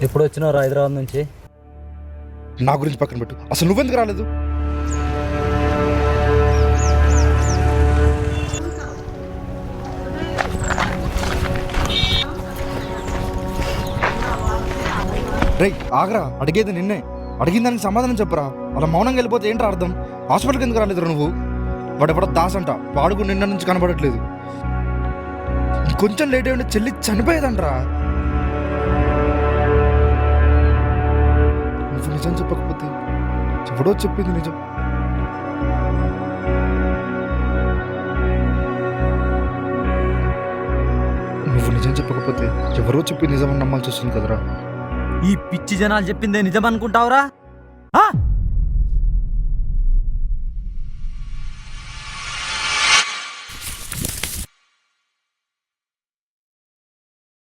ఎప్పుడు వచ్చినావు హైదరాబాద్ నుంచి? నా గురించి పక్కన పెట్టు, అసలు నువ్వెందుకు రాలేదు? రేయ్ ఆగరా, అడిగేది నిన్నే. అడిగిన దానికి సమాధానం చెప్పరా. అలా మౌనంగా వెళ్ళిపోతే ఏంట్రా అర్థం? హాస్పిటల్కి ఎందుకు రాలేదురా నువ్వు? వాడు ఎప్పుడో దాస్ అంట, వాడుకు నిన్న నుంచి కనబడట్లేదు. కొంచెం లేట్ అయ్యి చెల్లి చనిపోయేదంట్రా. నువ్వు నిజం చెప్పకపోతే ఎవడో చెప్పింది నిజం. నువ్వు నిజం చెప్పకపోతే ఎవరో చెప్పింది నిజమని నమ్మాల్సి వస్తుంది కదరా. ఈ పిచ్చి జనాలు చెప్పిందే నిజం అనుకుంటావురా?